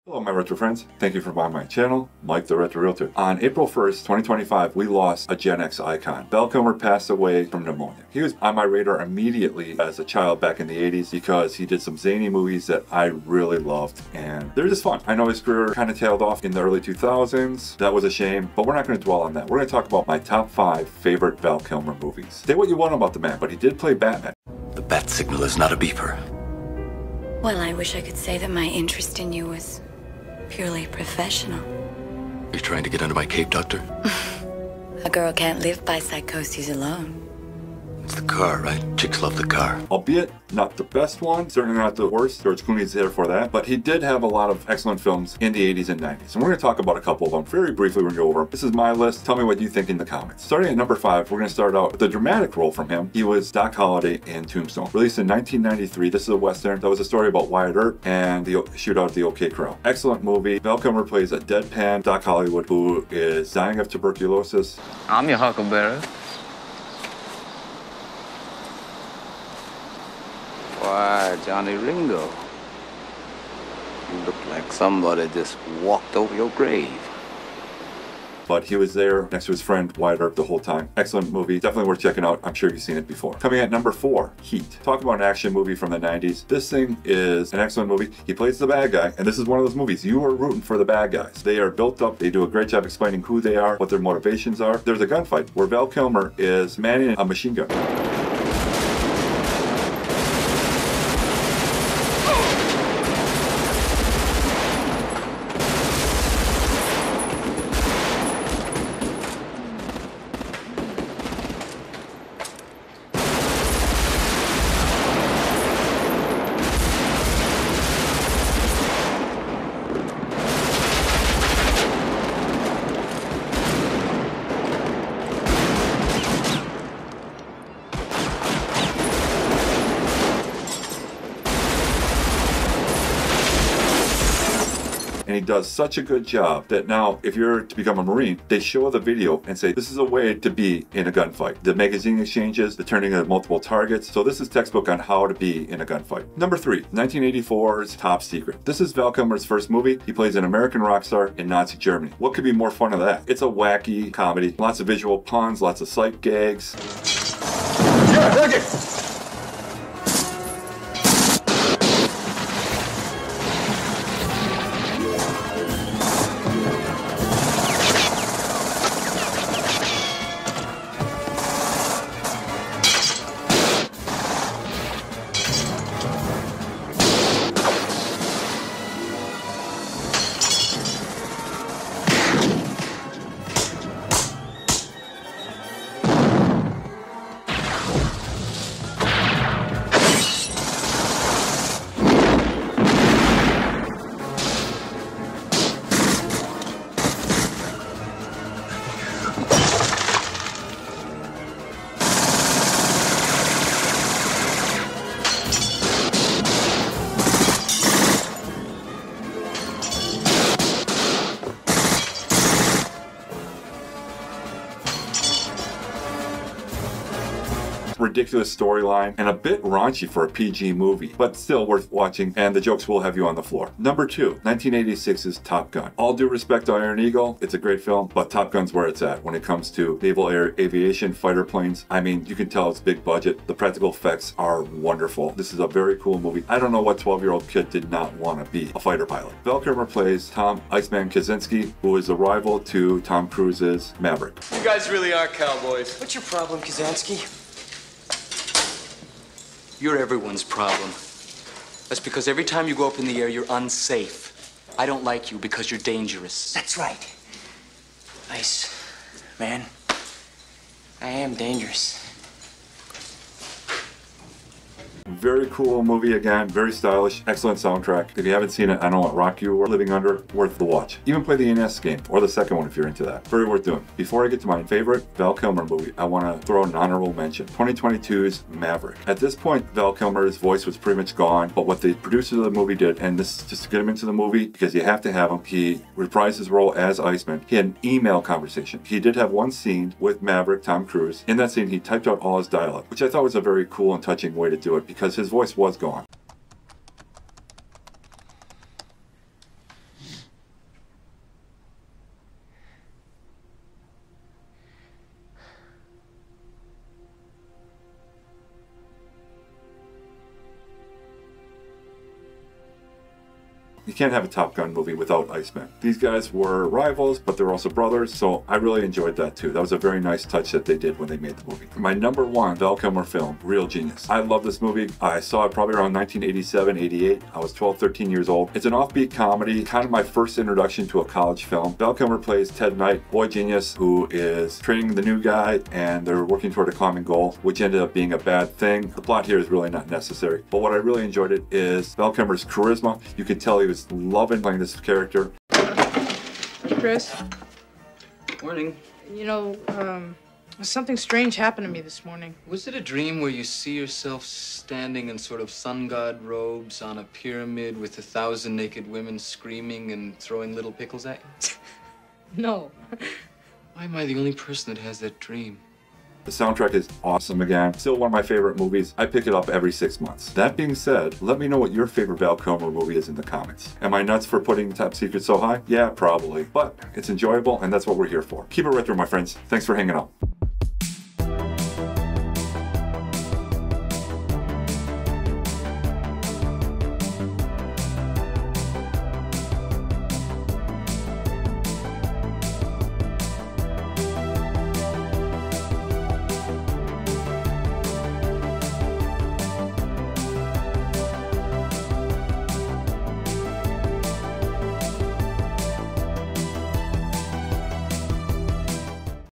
Hello my retro friends, thank you for buying my channel, Mike the Retro Realtor. On April 1st, 2025, we lost a Gen X icon. Val Kilmer passed away from pneumonia. He was on my radar immediately as a child back in the 80s because he did some zany movies that I really loved and they're just fun. I know his career kind of tailed off in the early 2000s. That was a shame, but we're not going to dwell on that. We're going to talk about my top 5 favorite Val Kilmer movies. Say what you want about the man, but he did play Batman. The bat signal is not a beeper. Well, I wish I could say that my interest in you was purely professional. Are you trying to get under my cape, Doctor? A girl can't live by psychoses alone. It's the car, right? Chicks love the car. Albeit not the best one, certainly not the worst. George Clooney's there for that. But he did have a lot of excellent films in the 80s and 90s. And we're going to talk about a couple of them very briefly. We're going to go over them. This is my list. Tell me what you think in the comments. Starting at number 5, we're going to start out with the dramatic role from him. He was Doc Holliday in Tombstone. Released in 1993. This is a Western. That was a story about Wyatt Earp and the shootout at the OK Corral. Excellent movie. Val Kilmer plays a deadpan Doc Hollywood who is dying of tuberculosis. I'm your huckleberry. Why, Johnny Ringo, you look like somebody just walked over your grave. But he was there next to his friend Wyatt Earp the whole time. Excellent movie, definitely worth checking out. I'm sure you've seen it before. Coming at number 4, Heat. Talk about an action movie from the 90s. This thing is an excellent movie. He plays the bad guy, and this is one of those movies you are rooting for the bad guys. They are built up. They do a great job explaining who they are, what their motivations are. There's a gunfight where Val Kilmer is manning a machine gun. And he does such a good job that now, if you're to become a Marine, they show the video and say, this is a way to be in a gunfight. The magazine exchanges, the turning of multiple targets. So this is textbook on how to be in a gunfight. Number 3, 1984's Top Secret. This is Val Kilmer's first movie. He plays an American rock star in Nazi Germany. What could be more fun of that? It's a wacky comedy. Lots of visual puns, lots of sight gags. Yeah, look it! Ridiculous storyline and a bit raunchy for a PG movie, but still worth watching, and the jokes will have you on the floor. Number 2, 1986's Top Gun. All due respect to Iron Eagle, it's a great film, but Top Gun's where it's at when it comes to naval aviation, fighter planes. I mean, you can tell it's big budget. The practical effects are wonderful. This is a very cool movie. I don't know what 12-year-old kid did not want to be a fighter pilot. Val Kilmer plays Tom Iceman Kaczynski, who is a rival to Tom Cruise's Maverick. You guys really are cowboys. What's your problem, Kaczynski? You're everyone's problem. That's because every time you go up in the air, you're unsafe. I don't like you because you're dangerous. That's right. Ice, man. I am dangerous. Very cool movie again, very stylish, excellent soundtrack. If you haven't seen it, I don't know what rock you were living under, worth the watch. Even play the NES game, or the second one if you're into that. Very worth doing. Before I get to my favorite Val Kilmer movie, I want to throw an honorable mention. 2022's Maverick. At this point, Val Kilmer's voice was pretty much gone, but what the producers of the movie did, and this is just to get him into the movie, because you have to have him, he reprised his role as Iceman. He had an email conversation. He did have one scene with Maverick, Tom Cruise. In that scene, he typed out all his dialogue, which I thought was a very cool and touching way to do it, because his voice was gone. You can't have a Top Gun movie without Iceman. These guys were rivals, but they're also brothers, so I really enjoyed that too. That was a very nice touch that they did when they made the movie. My number one Val Kilmer film, Real Genius. I love this movie. I saw it probably around 1987, 88. I was 12, 13 years old. It's an offbeat comedy, kind of my first introduction to a college film. Val Kilmer plays Ted Knight, boy genius, who is training the new guy, and they're working toward a common goal, which ended up being a bad thing. The plot here is really not necessary, but what I really enjoyed it is Val Kilmer's charisma. You could tell he was loving playing this character. Chris? Morning. You know, something strange happened to me this morning. Was it a dream where you see yourself standing in sort of sun god robes on a pyramid with 1,000 naked women screaming and throwing little pickles at you? No. Why am I the only person that has that dream? The soundtrack is awesome again. Still one of my favorite movies. I pick it up every 6 months. That being said, let me know what your favorite Val Kilmer movie is in the comments. Am I nuts for putting Top Secret so high? Yeah, probably. But it's enjoyable, and that's what we're here for. Keep it retro, my friends. Thanks for hanging out.